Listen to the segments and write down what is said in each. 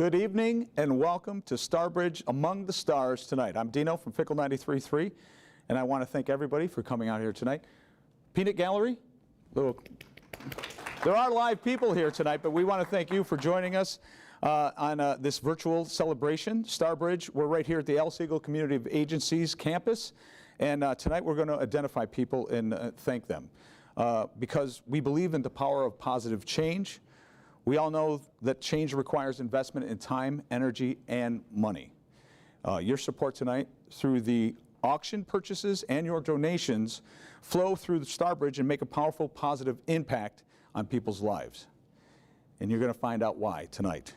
Good evening and welcome to Starbridge Among the Stars tonight. I'm Dino from Fickle 93.3, and I want to thank everybody for coming out here tonight. Peanut Gallery, there are live people here tonight, but we want to thank you for joining us on this virtual celebration. Starbridge, we're right here at the El Siegel Community of Agencies campus, and tonight we're going to identify people and thank them because we believe in the power of positive change. We all know that change requires investment in time, energy, and money. Your support tonight through the auction purchases and your donations flow through the Starbridge and make a powerful, positive impact on people's lives. And you're going to find out why tonight.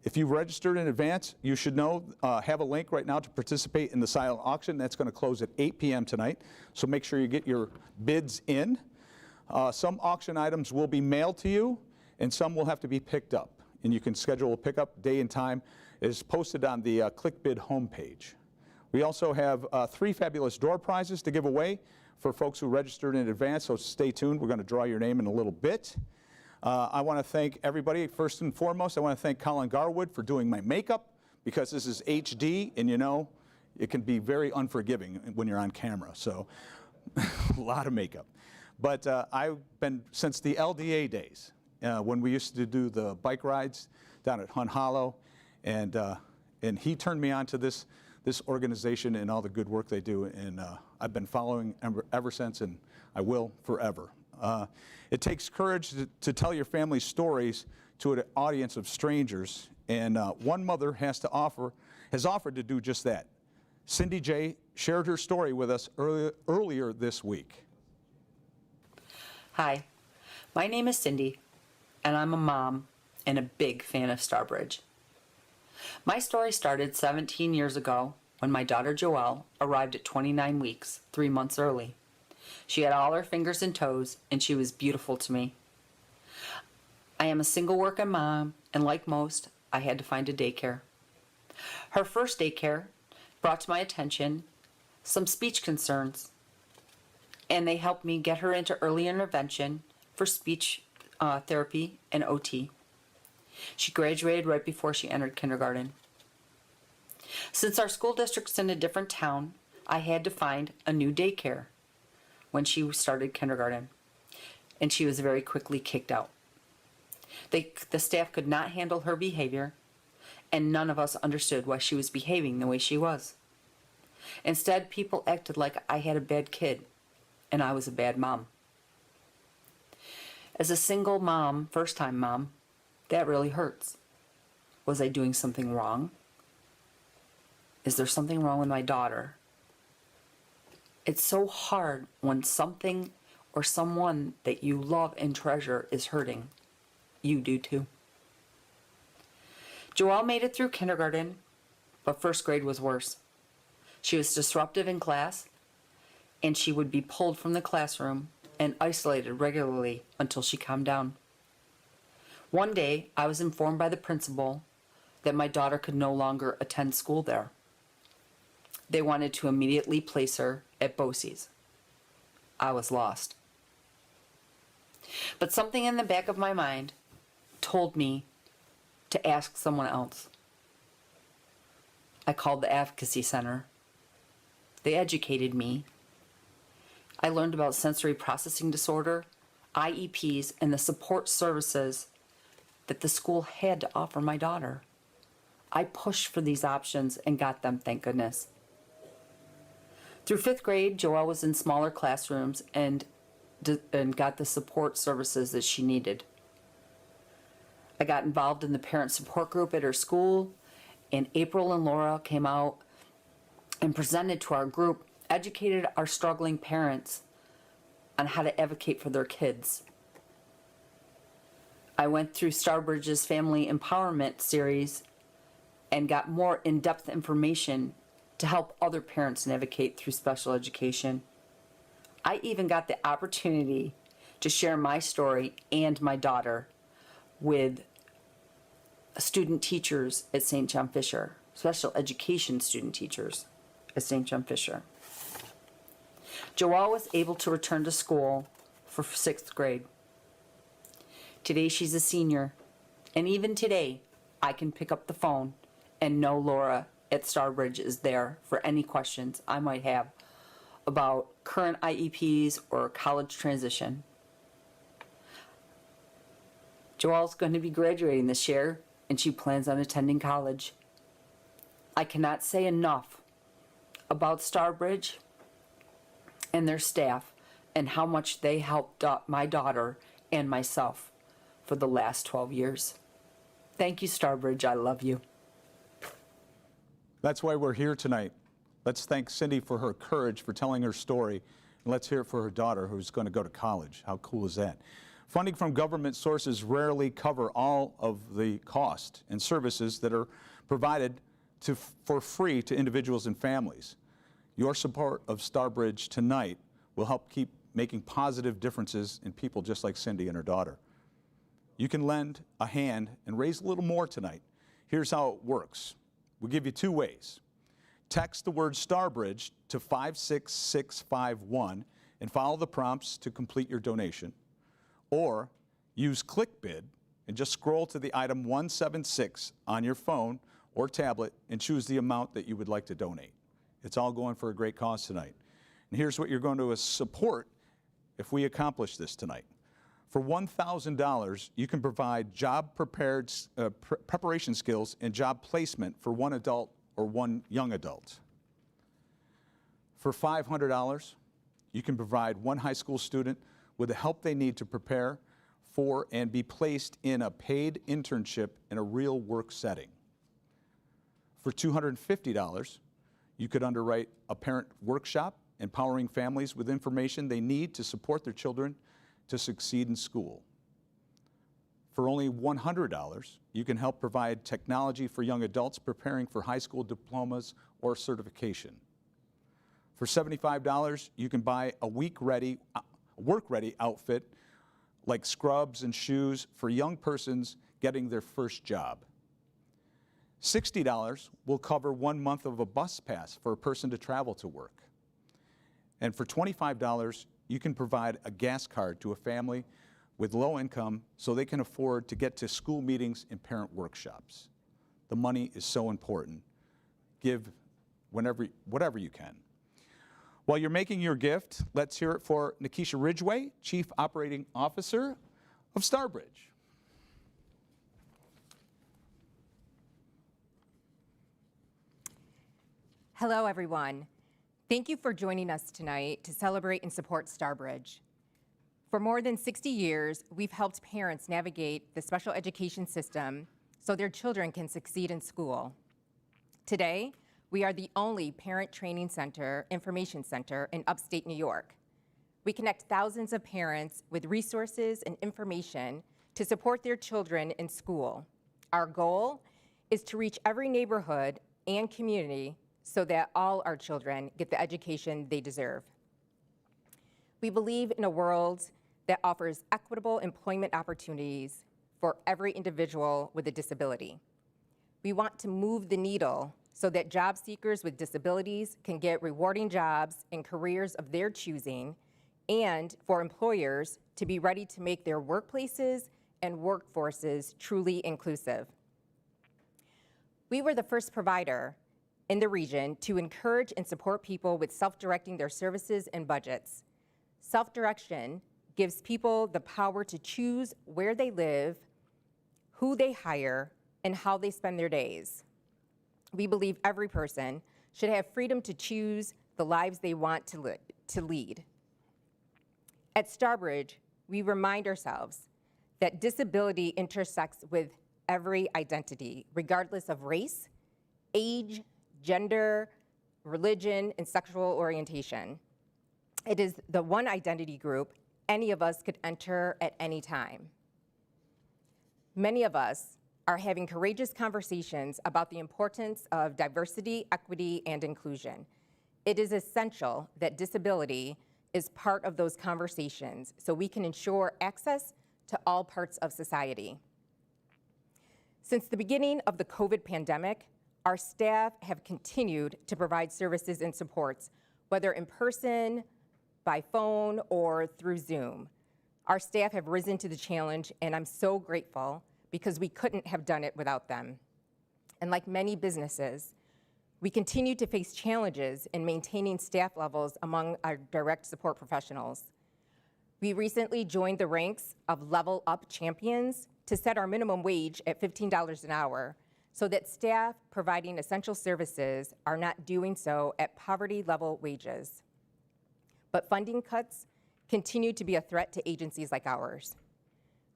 If you've registered in advance, you should know, have a link right now to participate in the silent auction. That's going to close at 8 p.m. tonight, so make sure you get your bids in. Some auction items will be mailed to you, and some will have to be picked up. And you can schedule a pickup day and time. It is posted on the ClickBid homepage. We also have 3 fabulous door prizes to give away for folks who registered in advance, so stay tuned. We're going to draw your name in a little bit. I want to thank everybody. First and foremost, I want to thank Colin Garwood for doing my makeup, because this is HD, and you know, it can be very unforgiving when you're on camera, so a lot of makeup. But I've been, since the LDA days, when we used to do the bike rides down at Hunt Hollow, and he turned me on to this organization and all the good work they do, and I've been following ever since, and I will forever. It takes courage to tell your family's stories to an audience of strangers, and one mother has offered to do just that. Cindy J. shared her story with us earlier this week. Hi, my name is Cindy, and I'm a mom and a big fan of Starbridge. My story started 17 years ago when my daughter Joelle arrived at 29 weeks, 3 months early. She had all her fingers and toes, and she was beautiful to me. I am a single working mom, and like most, I had to find a daycare. Her first daycare brought to my attention some speech concerns, and they helped me get her into early intervention for speech therapy and OT. She graduated right before she entered kindergarten. Since our school district's in a different town, I had to find a new daycare when she started kindergarten, and she was very quickly kicked out. The staff could not handle her behavior, and none of us understood why she was behaving the way she was. Instead, people acted like I had a bad kid, and I was a bad mom. As a single mom, first-time mom, that really hurts. Was I doing something wrong? Is there something wrong with my daughter? It's so hard when something or someone that you love and treasure is hurting. You do too. Joelle made it through kindergarten, but first grade was worse. She was disruptive in class, and she would be pulled from the classroom and isolated regularly until she calmed down. One day, I was informed by the principal that my daughter could no longer attend school there. They wanted to immediately place her at BOCES. I was lost. But something in the back of my mind told me to ask someone else. I called the Advocacy Center. They educated me. I learned about sensory processing disorder, IEPs, and the support services that the school had to offer my daughter. I pushed for these options and got them, thank goodness. Through 5th grade, Joelle was in smaller classrooms and got the support services that she needed. I got involved in the parent support group at her school, and April and Laura came out and presented to our group, educated our struggling parents on how to advocate for their kids. I went through Starbridge's Family Empowerment series and got more in-depth information to help other parents navigate through special education. I even got the opportunity to share my story and my daughter with student teachers at St. John Fisher, special education student teachers at St. John Fisher. Joelle was able to return to school for 6th grade. Today she's a senior, and even today, I can pick up the phone and know Laura at Starbridge is there for any questions I might have about current IEPs or college transition. Joelle's going to be graduating this year, and she plans on attending college. I cannot say enough about Starbridge and their staff and how much they helped my daughter and myself for the last 12 years. Thank you, Starbridge. I love you. That's why we're here tonight. Let's thank Cindy for her courage for telling her story. And let's hear it for her daughter who's going to go to college. How cool is that? Funding from government sources rarely cover all of the cost and services that are provided for free to individuals and families. Your support of Starbridge tonight will help keep making positive differences in people just like Cindy and her daughter. You can lend a hand and raise a little more tonight. Here's how it works. We'll give you two ways. Text the word Starbridge to 56651 and follow the prompts to complete your donation. Or use ClickBid and just scroll to the item 176 on your phone or tablet and choose the amount that you would like to donate. It's all going for a great cause tonight. And here's what you're going to support if we accomplish this tonight. For $1,000, you can provide job preparation skills and job placement for one adult or one young adult. For $500, you can provide one high school student with the help they need to prepare for and be placed in a paid internship in a real work setting. For $250, you could underwrite a parent workshop empowering families with information they need to support their children to succeed in school. For only $100, you can help provide technology for young adults preparing for high school diplomas or certification. For $75, you can buy a work-ready outfit like scrubs and shoes for young persons getting their first job. $60 will cover 1 month of a bus pass for a person to travel to work. And for $25, you can provide a gas card to a family with low income so they can afford to get to school meetings and parent workshops. The money is so important. Give whatever you can. While you're making your gift, let's hear it for Nikisha Ridgway, Chief Operating Officer of Starbridge. Hello, everyone. Thank you for joining us tonight to celebrate and support Starbridge. For more than 60 years, we've helped parents navigate the special education system so their children can succeed in school. Today, we are the only parent training center, information center in upstate New York. We connect thousands of parents with resources and information to support their children in school. Our goal is to reach every neighborhood and community so that all our children get the education they deserve. We believe in a world that offers equitable employment opportunities for every individual with a disability. We want to move the needle so that job seekers with disabilities can get rewarding jobs in careers of their choosing, and for employers to be ready to make their workplaces and workforces truly inclusive. We were the first provider in the region to encourage and support people with self-directing their services and budgets. Self-direction gives people the power to choose where they live, who they hire, and how they spend their days. We believe every person should have freedom to choose the lives they want to lead. At Starbridge, we remind ourselves that disability intersects with every identity, regardless of race, age, gender, religion, and sexual orientation. It is the one identity group any of us could enter at any time. Many of us are having courageous conversations about the importance of diversity, equity, and inclusion. It is essential that disability is part of those conversations so we can ensure access to all parts of society. Since the beginning of the COVID pandemic, our staff have continued to provide services and supports, whether in person, by phone, or through Zoom. Our staff have risen to the challenge, and I'm so grateful, because we couldn't have done it without them. And like many businesses, we continue to face challenges in maintaining staff levels among our direct support professionals. We recently joined the ranks of Level Up champions to set our minimum wage at $15 an hour so that staff providing essential services are not doing so at poverty-level wages. But funding cuts continue to be a threat to agencies like ours.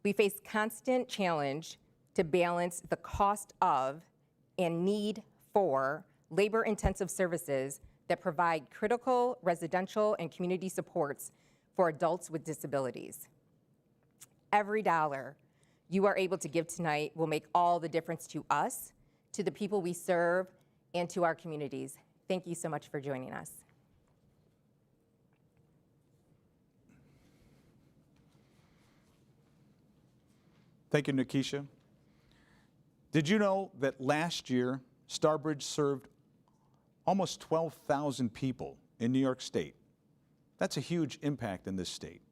We face constant challenge to balance the cost of and need for labor-intensive services that provide critical residential and community supports for adults with disabilities. Every dollar you are able to give tonight will make all the difference to us, to the people we serve, and to our communities. Thank you so much for joining us. Thank you, Nikisha. Did you know that last year, Starbridge served almost 12,000 people in New York State? That's a huge impact in this state.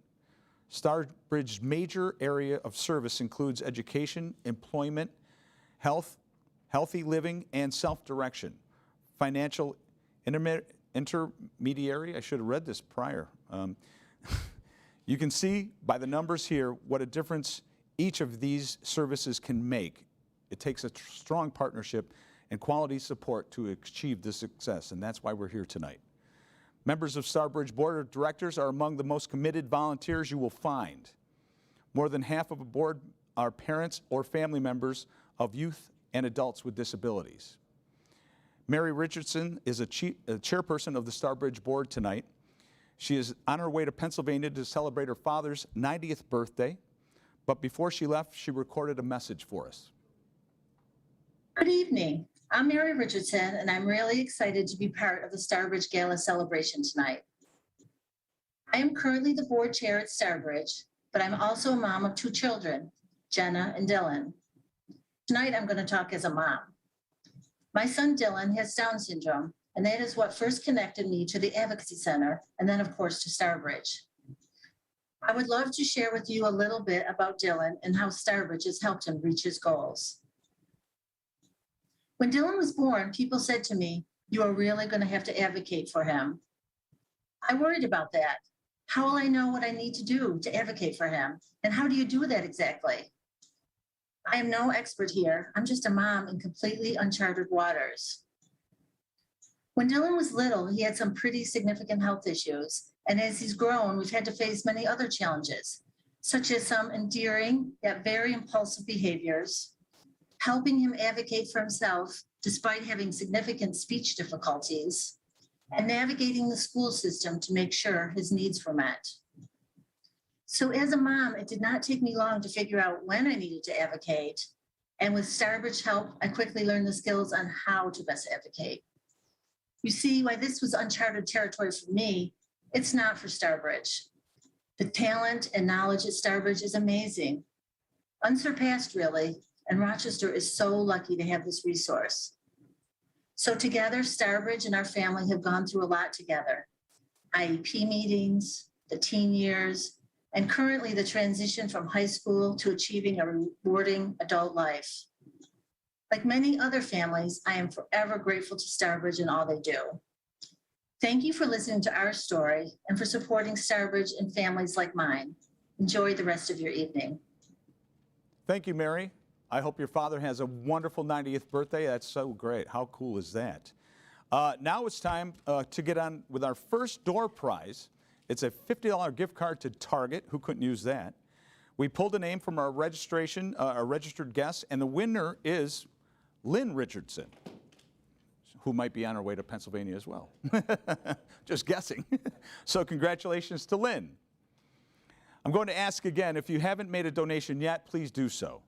Starbridge's major area of service includes education, employment, health, healthy living, and self-direction. Financial intermediary, I should have read this prior. You can see by the numbers here what a difference each of these services can make. It takes a strong partnership and quality support to achieve this success, and that's why we're here tonight. Members of Starbridge Board of Directors are among the most committed volunteers you will find. More than half of the board are parents or family members of youth and adults with disabilities. Mary Richardson is a chairperson of the Starbridge Board tonight. She is on her way to Pennsylvania to celebrate her father's 90th birthday, but before she left, she recorded a message for us. Good evening. I'm Mary Richardson, and I'm really excited to be part of the Starbridge Gala celebration tonight. I am currently the board chair at Starbridge, but I'm also a mom of 2 children, Jenna and Dylan. Tonight, I'm going to talk as a mom. My son Dylan has Down syndrome, and that is what first connected me to the Advocacy Center, and then, of course, to Starbridge. I would love to share with you a little bit about Dylan and how Starbridge has helped him reach his goals. When Dylan was born, people said to me, "You are really going to have to advocate for him." I worried about that. How will I know what I need to do to advocate for him? And how do you do that exactly? I am no expert here. I'm just a mom in completely uncharted waters. When Dylan was little, he had some pretty significant health issues. And as he's grown, we've had to face many other challenges, such as some endearing yet very impulsive behaviors, helping him advocate for himself despite having significant speech difficulties, and navigating the school system to make sure his needs were met. So as a mom, it did not take me long to figure out when I needed to advocate. And with Starbridge help, I quickly learned the skills on how to best advocate. You see, why this was uncharted territory for me, it's not for Starbridge. The talent and knowledge at Starbridge is amazing, unsurpassed really, and Rochester is so lucky to have this resource. So together, Starbridge and our family have gone through a lot together. IEP meetings, the teen years, and currently the transition from high school to achieving a rewarding adult life. Like many other families, I am forever grateful to Starbridge and all they do. Thank you for listening to our story and for supporting Starbridge and families like mine. Enjoy the rest of your evening. Thank you, Mary. I hope your father has a wonderful 90th birthday. That's so great. How cool is that? Now it's time to get on with our first door prize. It's a $50 gift card to Target. Who couldn't use that? We pulled a name from our registration, our registered guest, and the winner is Lynn Richardson, who might be on her way to Pennsylvania as well. Just guessing. So congratulations to Lynn. I'm going to ask again, if you haven't made a donation yet, please do so.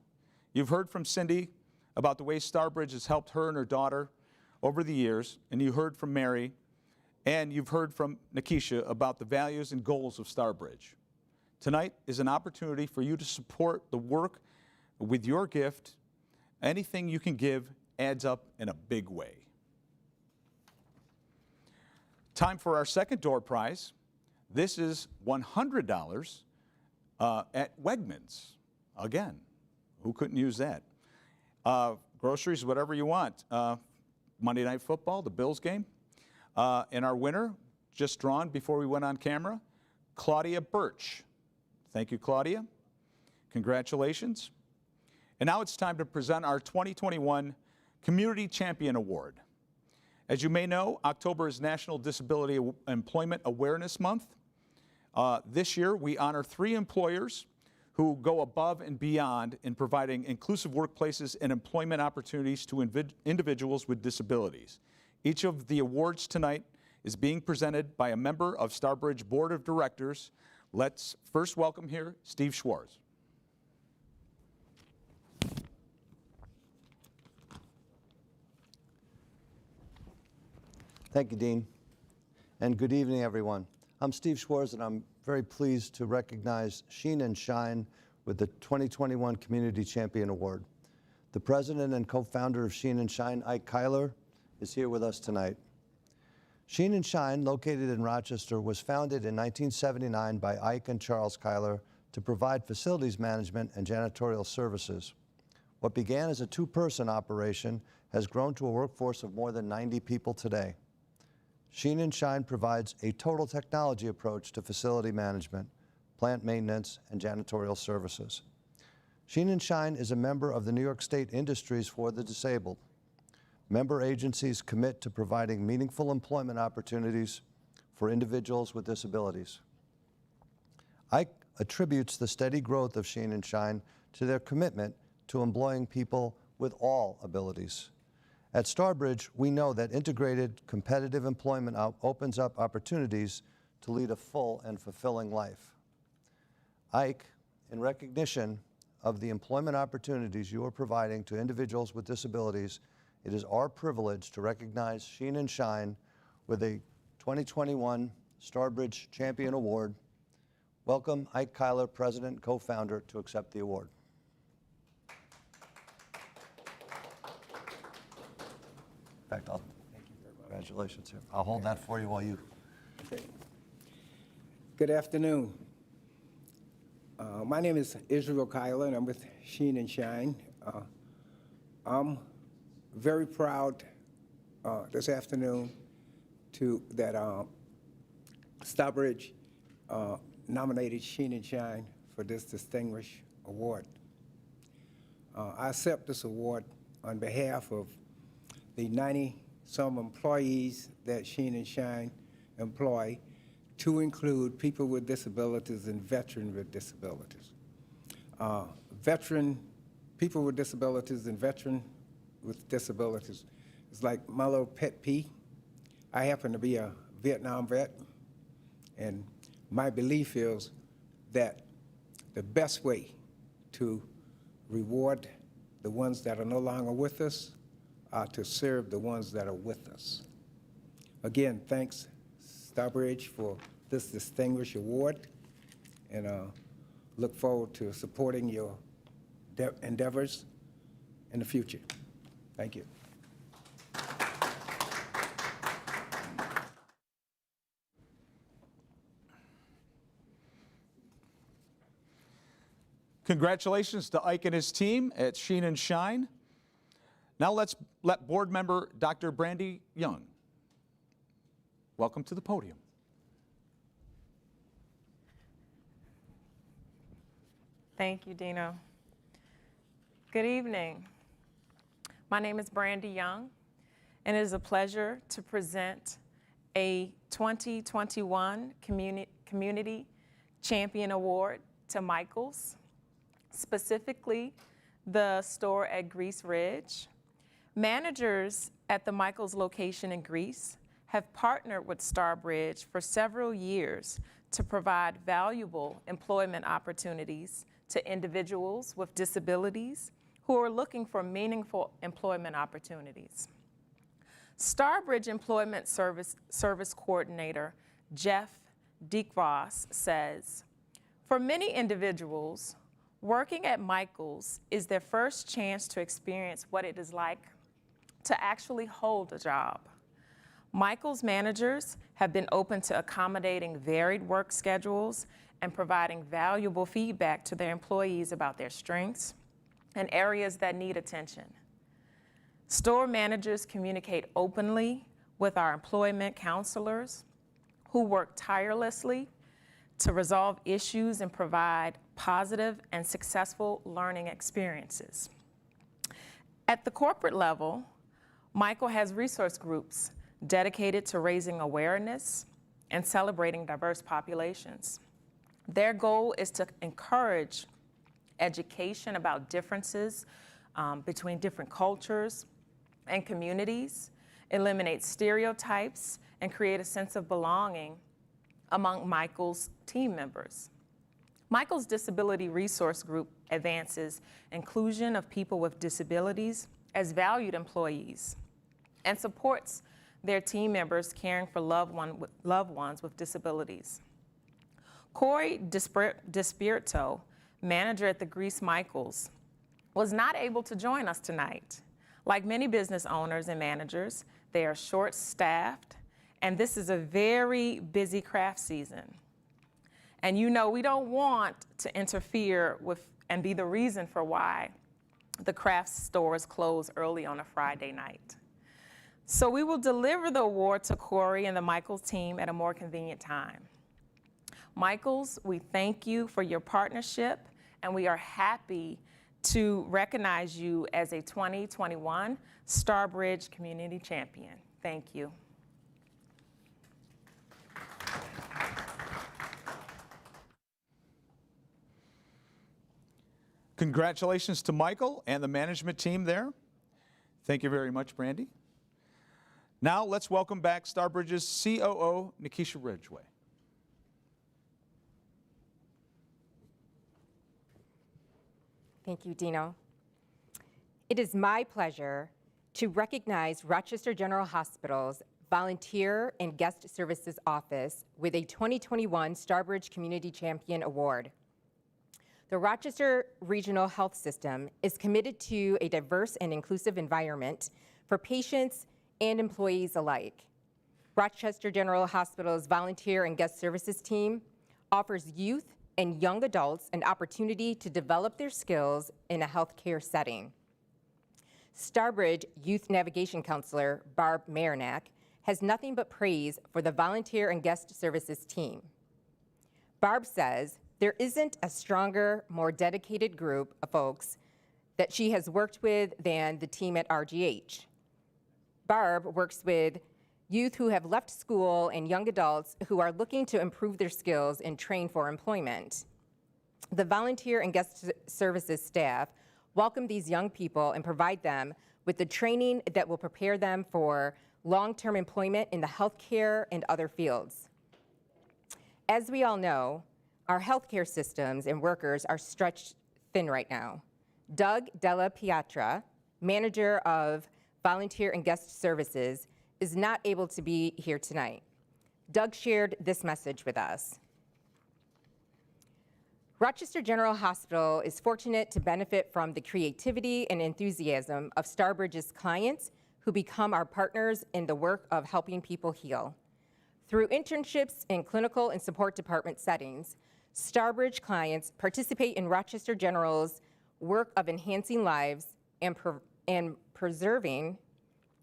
You've heard from Cindy about the way Starbridge has helped her and her daughter over the years, and you heard from Mary, and you've heard from Nikisha about the values and goals of Starbridge. Tonight is an opportunity for you to support the work with your gift. Anything you can give adds up in a big way. Time for our second door prize. This is $100 at Wegmans. Again, Who couldn't use that? Groceries, whatever you want. Monday Night Football, the Bills game. And our winner, just drawn before we went on camera, Claudia Birch. Thank you, Claudia. Congratulations. And now it's time to present our 2021 Community Champion Award. As you may know, October is National Disability Employment Awareness Month. This year, we honor 3 employers who go above and beyond in providing inclusive workplaces and employment opportunities to individuals with disabilities. Each of the awards tonight is being presented by a member of Starbridge Board of Directors. Let's first welcome here Steve Schwartz. Thank you, Dean. And good evening, everyone. I'm Steve Schwartz, and I'm very pleased to recognize Sheen and Shine with the 2021 Community Champion Award. The president and co-founder of Sheen and Shine, Ike Kyler, is here with us tonight. Sheen and Shine, located in Rochester, was founded in 1979 by Ike and Charles Kyler to provide facilities management and janitorial services. What began as a 2-person operation has grown to a workforce of more than 90 people today. Sheen and Shine provides a total technology approach to facility management, plant maintenance, and janitorial services. Sheen and Shine is a member of the New York State Industries for the Disabled. Member agencies commit to providing meaningful employment opportunities for individuals with disabilities. Ike attributes the steady growth of Sheen and Shine to their commitment to employing people with all abilities. At Starbridge, we know that integrated, competitive employment opens up opportunities to lead a full and fulfilling life. Ike, in recognition of the employment opportunities you are providing to individuals with disabilities, it is our privilege to recognize Sheen and Shine with a 2021 Starbridge Champion Award. Welcome, Ike Kyler, President and co-founder, to accept the award. In fact, congratulations here. I'll hold that for you while you. Good afternoon. My name is Israel Kyler, and I'm with Sheen and Shine. I'm very proud this afternoon that Starbridge nominated Sheen and Shine for this distinguished award. I accept this award on behalf of the 90-some employees that Sheen and Shine employ, to include people with disabilities and veterans with disabilities. People with disabilities and veterans with disabilities is like my little pet peeve. I happen to be a Vietnam vet, and my belief is that the best way to reward the ones that are no longer with us are to serve the ones that are with us. Again, thanks, Starbridge, for this distinguished award, and look forward to supporting your endeavors in the future. Thank you. Congratulations to Ike and his team at Sheen and Shine. Now let's let board member Dr. Brandy Young. Welcome to the podium. Thank you, Dino. Good evening. My name is Brandy Young, and it is a pleasure to present a 2021 Community Champion Award to Michaels, specifically the store at Grease Ridge. Managers at the Michaels location in Greece have partnered with Starbridge for several years to provide valuable employment opportunities to individuals with disabilities who are looking for meaningful employment opportunities. Starbridge Employment Service Coordinator Jeff Diekvos says, for many individuals, working at Michaels is their first chance to experience what it is like to actually hold a job. Michaels managers have been open to accommodating varied work schedules and providing valuable feedback to their employees about their strengths, and areas that need attention. Store managers communicate openly with our employment counselors who work tirelessly to resolve issues and provide positive and successful learning experiences. At the corporate level, Michael has resource groups dedicated to raising awareness and celebrating diverse populations. Their goal is to encourage education about differences between different cultures and communities, eliminate stereotypes, and create a sense of belonging among Michael's team members. Michael's Disability Resource Group advances inclusion of people with disabilities as valued employees and supports their team members caring for loved ones with disabilities. Corey Despirito, manager at the Grease Michaels, was not able to join us tonight. Like many business owners and managers, they are short-staffed, and this is a very busy craft season. And you know we don't want to interfere with and be the reason for why the craft stores close early on a Friday night. So we will deliver the award to Corey and the Michaels team at a more convenient time. Michaels, we thank you for your partnership, and we are happy to recognize you as a 2021 Starbridge Community Champion. Thank you. Congratulations to Michael and the management team there. Thank you very much, Brandy. Now let's welcome back Starbridge's COO, Nikisha Ridgway. Thank you, Dino. It is my pleasure to recognize Rochester General Hospital's Volunteer and Guest Services Office with a 2021 Starbridge Community Champion Award. The Rochester Regional Health System is committed to a diverse and inclusive environment for patients and employees alike. Rochester General Hospital's Volunteer and Guest Services team offers youth and young adults an opportunity to develop their skills in a healthcare setting. Starbridge Youth Navigation Counselor Barb Marinack has nothing but praise for the Volunteer and Guest Services team. Barb says there isn't a stronger, more dedicated group of folks that she has worked with than the team at RGH. Barb works with youth who have left school and young adults who are looking to improve their skills and train for employment. The Volunteer and Guest Services staff welcome these young people and provide them with the training that will prepare them for long-term employment in the healthcare and other fields. As we all know, our healthcare systems and workers are stretched thin right now. Doug Della Pietra, manager of Volunteer and Guest Services, is not able to be here tonight. Doug shared this message with us. Rochester General Hospital is fortunate to benefit from the creativity and enthusiasm of Starbridge's clients who become our partners in the work of helping people heal. Through internships in clinical and support department settings, Starbridge clients participate in Rochester General's work of enhancing lives and preserving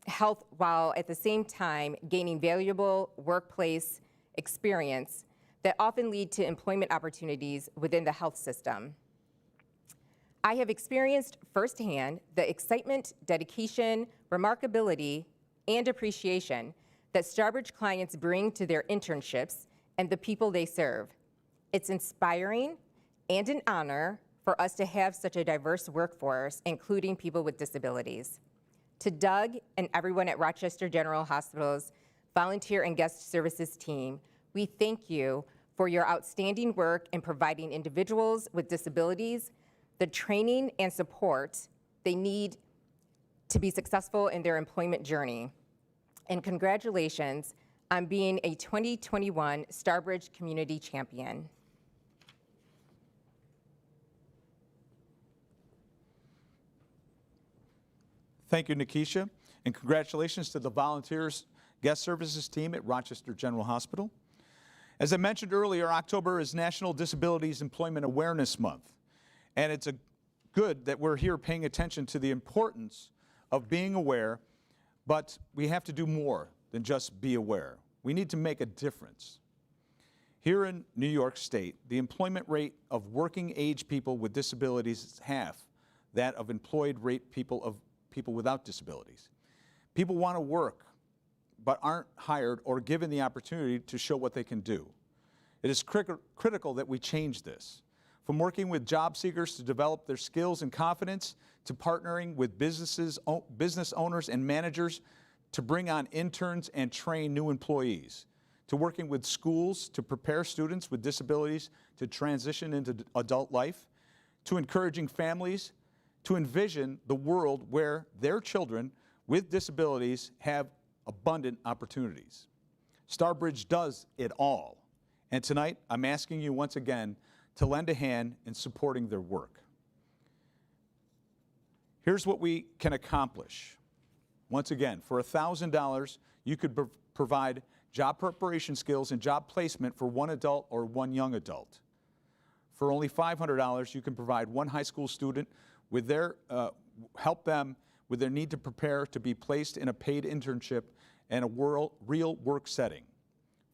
health while at the same time gaining valuable workplace experience that often lead to employment opportunities within the health system. I have experienced firsthand the excitement, dedication, remarkability, and appreciation that Starbridge clients bring to their internships and the people they serve. It's inspiring and an honor for us to have such a diverse workforce, including people with disabilities. To Doug and everyone at Rochester General Hospital's Volunteer and Guest Services team, we thank you for your outstanding work in providing individuals with disabilities the training and support they need to be successful in their employment journey. And congratulations on being a 2021 Starbridge Community Champion. Thank you, Nikisha, and congratulations to the Volunteers Guest Services team at Rochester General Hospital. As I mentioned earlier, October is National Disabilities Employment Awareness Month, and it's a good that we're here paying attention to the importance of being aware, but we have to do more than just be aware. We need to make a difference. Here in New York State, the employment rate of working age people with disabilities is half that of employed rate people without disabilities. People want to work, but aren't hired or given the opportunity to show what they can do. It is critical that we change this. From working with job seekers to develop their skills and confidence, to partnering with business owners and managers to bring on interns and train new employees, to working with schools to prepare students with disabilities to transition into adult life, to encouraging families to envision the world where their children with disabilities have abundant opportunities. Starbridge does it all. And tonight, I'm asking you once again to lend a hand in supporting their work. Here's what we can accomplish. Once again, for $1,000, you could provide job preparation skills and job placement for one adult or one young adult. For only $500, you can provide one high school student with help them with their need to prepare to be placed in a paid internship and a real work setting.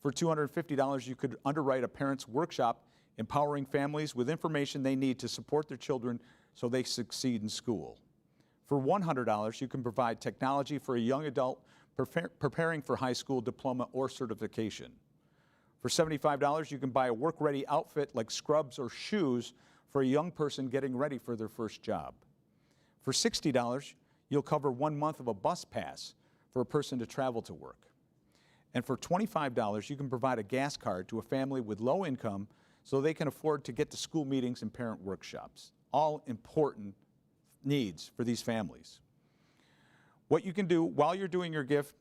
For $250, you could underwrite a parent's workshop empowering families with information they need to support their children so they succeed in school. For $100, you can provide technology for a young adult preparing for high school diploma or certification. For $75, you can buy a work-ready outfit like scrubs or shoes for a young person getting ready for their first job. For $60, you'll cover 1 month of a bus pass for a person to travel to work. And for $25, you can provide a gas card to a family with low income so they can afford to get to school meetings and parent workshops. All important needs for these families. What you can do while you're doing your gift,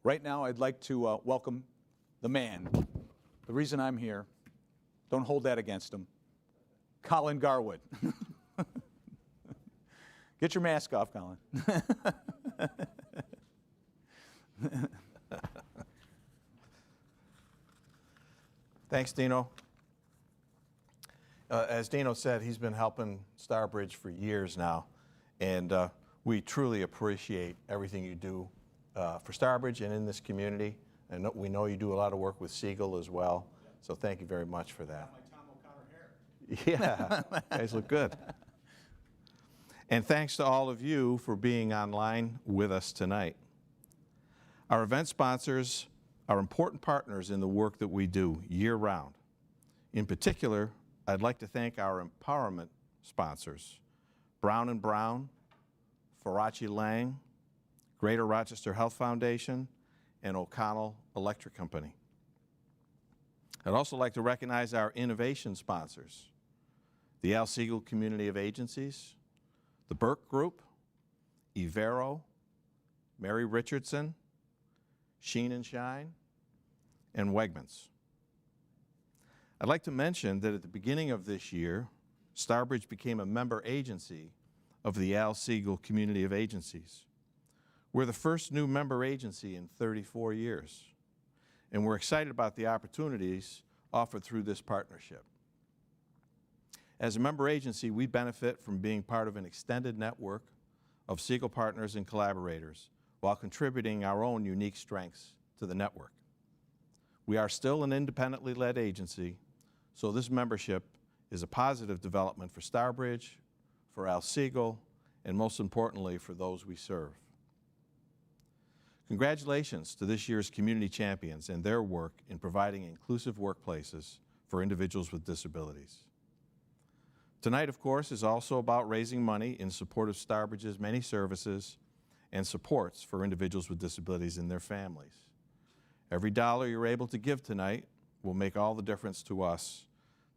right now I'd like to welcome the man, the reason I'm here, don't hold that against him, Colin Garwood. Get your mask off, Colin. Thanks, Dino. As Dino said, he's been helping Starbridge for years now, and we truly appreciate everything you do for Starbridge and in this community. And we know you do a lot of work with Siegel as well, so thank you very much for that. My Tom O'Connor hair. Yeah, guys look good. And thanks to all of you for being online with us tonight. Our event sponsors are important partners in the work that we do year-round. In particular, I'd like to thank our empowerment sponsors, Brown & Brown, Faraci Lang, Greater Rochester Health Foundation, and O'Connell Electric Company. I'd also like to recognize our innovation sponsors, the Al Siegel Community of Agencies, the Burke Group, Evero, Mary Richardson, Sheen and Shine, and Wegmans. I'd like to mention that at the beginning of this year, Starbridge became a member agency of the Al Siegel Community of Agencies. We're the first new member agency in 34 years, and we're excited about the opportunities offered through this partnership. As a member agency, we benefit from being part of an extended network of Siegel partners and collaborators while contributing our own unique strengths to the network. We are still an independently led agency, so this membership is a positive development for Starbridge, for Al Siegel, and most importantly, for those we serve. Congratulations to this year's community champions and their work in providing inclusive workplaces for individuals with disabilities. Tonight, of course, is also about raising money in support of Starbridge's many services and supports for individuals with disabilities and their families. Every dollar you're able to give tonight will make all the difference to us,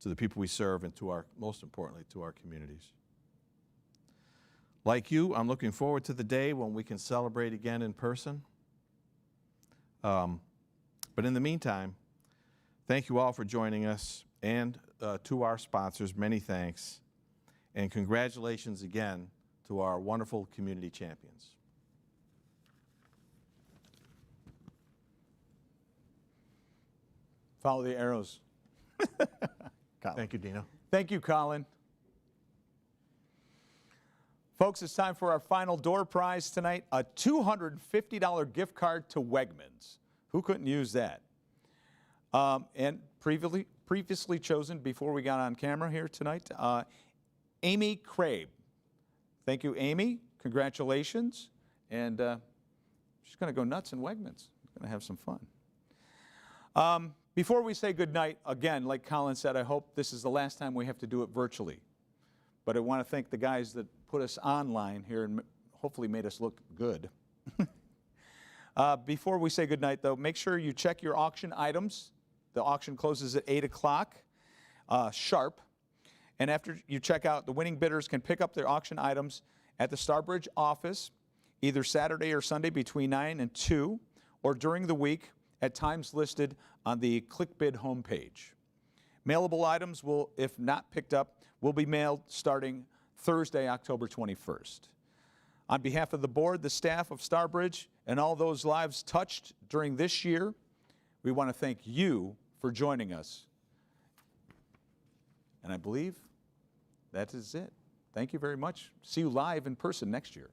to the people we serve, and to our, most importantly, to our communities. Like you, I'm looking forward to the day when we can celebrate again in person. But in the meantime, thank you all for joining us, and to our sponsors, many thanks, and congratulations again to our wonderful community champions. Follow the arrows. Thank you, Dino. Thank you, Colin. Folks, it's time for our final door prize tonight, a $250 gift card to Wegmans. Who couldn't use that? And previously chosen before we got on camera here tonight, Amy Crabe. Thank you, Amy. Congratulations. And she's going to go nuts in Wegmans. Going to have some fun. Before we say goodnight, again, like Colin said, I hope this is the last time we have to do it virtually. But I want to thank the guys that put us online here and hopefully made us look good. Before we say goodnight, though, make sure you check your auction items. The auction closes at 8 o'clock sharp. And after you check out, the winning bidders can pick up their auction items at the Starbridge office either Saturday or Sunday between 9 and 2, or during the week at times listed on the ClickBid homepage. Mailable items will, if not picked up, will be mailed starting Thursday, October 21st. On behalf of the board, the staff of Starbridge, and all those lives touched during this year, we want to thank you for joining us. And I believe that is it. Thank you very much. See you live in person next year.